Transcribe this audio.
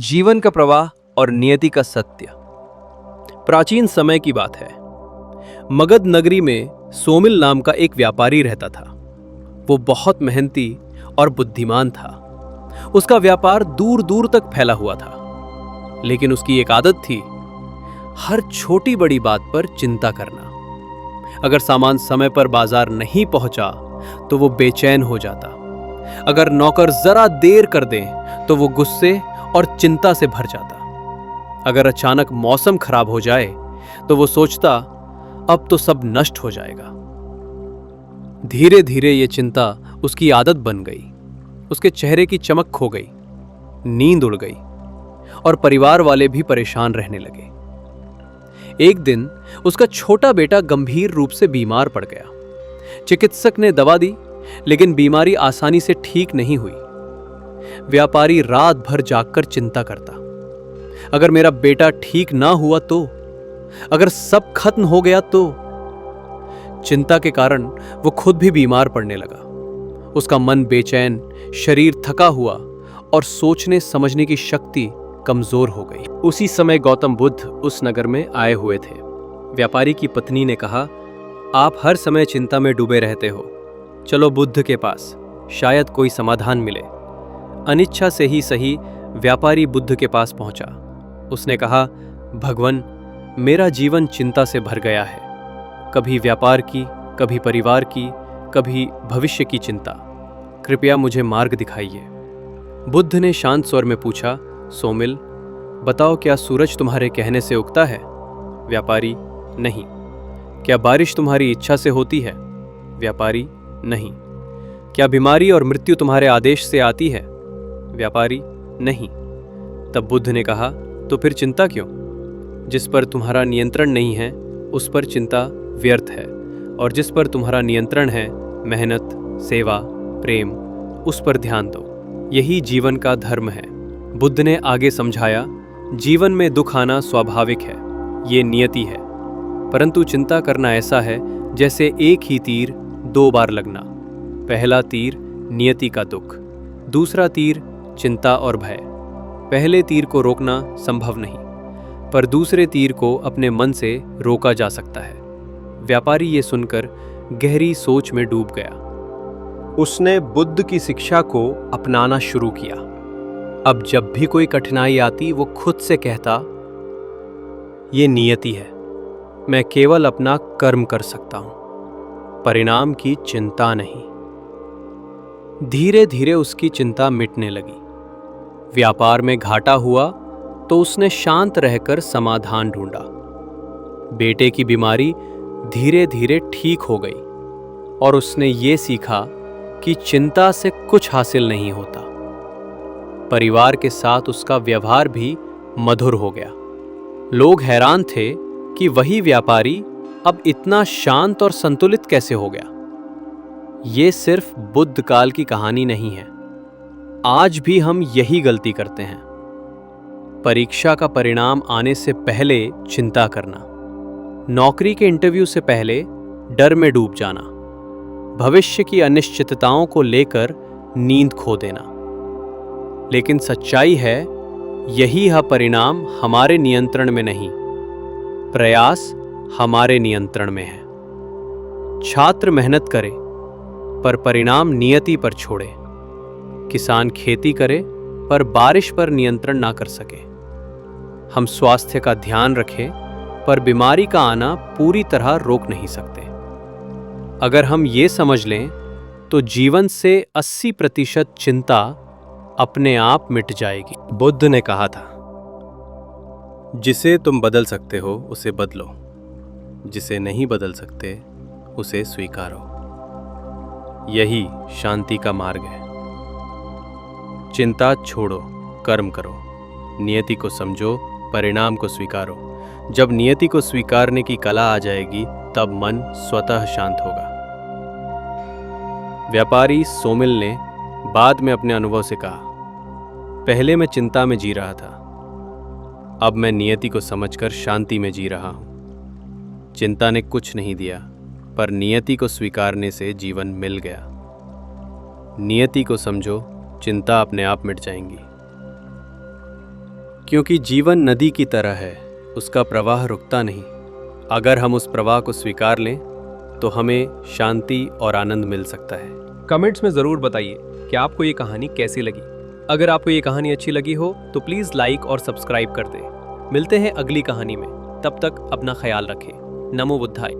जीवन का प्रवाह और नियति का सत्य। प्राचीन समय की बात है। मगध नगरी में सोमिल नाम का एक व्यापारी रहता था। वो बहुत मेहनती और बुद्धिमान था। उसका व्यापार दूर दूर तक फैला हुआ था, लेकिन उसकी एक आदत थी, हर छोटी बड़ी बात पर चिंता करना। अगर सामान समय पर बाजार नहीं पहुंचा तो वो बेचैन हो जाता। अगर नौकर जरा देर कर दें तो वो गुस्से और चिंता से भर जाता। अगर अचानक मौसम खराब हो जाए तो वो सोचता, अब तो सब नष्ट हो जाएगा। धीरे धीरे ये चिंता उसकी आदत बन गई। उसके चेहरे की चमक खो गई, नींद उड़ गई और परिवार वाले भी परेशान रहने लगे। एक दिन उसका छोटा बेटा गंभीर रूप से बीमार पड़ गया। चिकित्सक ने दवा दी, लेकिन बीमारी आसानी से ठीक नहीं हुई। व्यापारी रात भर जागकर चिंता करता, अगर मेरा बेटा ठीक ना हुआ तो, अगर सब खत्म हो गया तो। चिंता के कारण वो खुद भी बीमार पड़ने लगा। उसका मन बेचैन, शरीर थका हुआ और सोचने समझने की शक्ति कमजोर हो गई। उसी समय गौतम बुद्ध उस नगर में आए हुए थे। व्यापारी की पत्नी ने कहा, आप हर समय चिंता में डूबे रहते हो, चलो बुद्ध के पास, शायद कोई समाधान मिले। अनिच्छा से ही सही व्यापारी बुद्ध के पास पहुंचा। उसने कहा, भगवान, मेरा जीवन चिंता से भर गया है। कभी व्यापार की, कभी परिवार की, कभी भविष्य की चिंता। कृपया मुझे मार्ग दिखाइए। बुद्ध ने शांत स्वर में पूछा, सोमिल, बताओ, क्या सूरज तुम्हारे कहने से उगता है? व्यापारी, नहीं। क्या बारिश तुम्हारी इच्छा से होती है? व्यापारी, नहीं। क्या बीमारी और मृत्यु तुम्हारे आदेश से आती है? व्यापारी, नहीं। तब बुद्ध ने कहा, तो फिर चिंता क्यों? जिस पर तुम्हारा नियंत्रण नहीं है उस पर चिंता व्यर्थ है, और जिस पर तुम्हारा नियंत्रण है, मेहनत, सेवा, प्रेम, उस पर ध्यान दो। यही जीवन का धर्म है। बुद्ध ने आगे समझाया, जीवन में दुख आना स्वाभाविक है, ये नियति है। परंतु चिंता करना ऐसा है जैसे एक ही तीर दो बार लगना। पहला तीर नियति का दुख, दूसरा तीर चिंता और भय। पहले तीर को रोकना संभव नहीं, पर दूसरे तीर को अपने मन से रोका जा सकता है। व्यापारी ये सुनकर गहरी सोच में डूब गया। उसने बुद्ध की शिक्षा को अपनाना शुरू किया। अब जब भी कोई कठिनाई आती वो खुद से कहता, ये नियति है, मैं केवल अपना कर्म कर सकता हूं, परिणाम की चिंता नहीं। धीरे धीरे उसकी चिंता मिटने लगी। व्यापार में घाटा हुआ तो उसने शांत रहकर समाधान ढूंढा। बेटे की बीमारी धीरे धीरे ठीक हो गई और उसने ये सीखा कि चिंता से कुछ हासिल नहीं होता। परिवार के साथ उसका व्यवहार भी मधुर हो गया। लोग हैरान थे कि वही व्यापारी अब इतना शांत और संतुलित कैसे हो गया। ये सिर्फ बुद्ध काल की कहानी नहीं है, आज भी हम यही गलती करते हैं। परीक्षा का परिणाम आने से पहले चिंता करना, नौकरी के इंटरव्यू से पहले डर में डूब जाना, भविष्य की अनिश्चितताओं को लेकर नींद खो देना। लेकिन सच्चाई है, यही है परिणाम हमारे नियंत्रण में नहीं, प्रयास हमारे नियंत्रण में है। छात्र मेहनत करे पर परिणाम नियति पर छोड़े। किसान खेती करे पर बारिश पर नियंत्रण ना कर सके। हम स्वास्थ्य का ध्यान रखें पर बीमारी का आना पूरी तरह रोक नहीं सकते। अगर हम ये समझ लें तो जीवन से 80% चिंता अपने आप मिट जाएगी। बुद्ध ने कहा था, जिसे तुम बदल सकते हो उसे बदलो, जिसे नहीं बदल सकते उसे स्वीकारो। यही शांति का मार्ग है। चिंता छोड़ो, कर्म करो, नियति को समझो, परिणाम को स्वीकारो। जब नियति को स्वीकारने की कला आ जाएगी तब मन स्वतः शांत होगा। व्यापारी सोमिल ने बाद में अपने अनुभव से कहा, पहले मैं चिंता में जी रहा था, अब मैं नियति को समझकर शांति में जी रहा हूं। चिंता ने कुछ नहीं दिया, पर नियति को स्वीकारने से जीवन मिल गया। नियति को समझो, चिंता अपने आप मिट जाएंगी। क्योंकि जीवन नदी की तरह है, उसका प्रवाह रुकता नहीं। अगर हम उस प्रवाह को स्वीकार लें तो हमें शांति और आनंद मिल सकता है। कमेंट्स में ज़रूर बताइए कि आपको ये कहानी कैसी लगी। अगर आपको ये कहानी अच्छी लगी हो तो प्लीज़ लाइक और सब्सक्राइब कर दें। मिलते हैं अगली कहानी में, तब तक अपना ख्याल रखें। नमो बुद्धाय।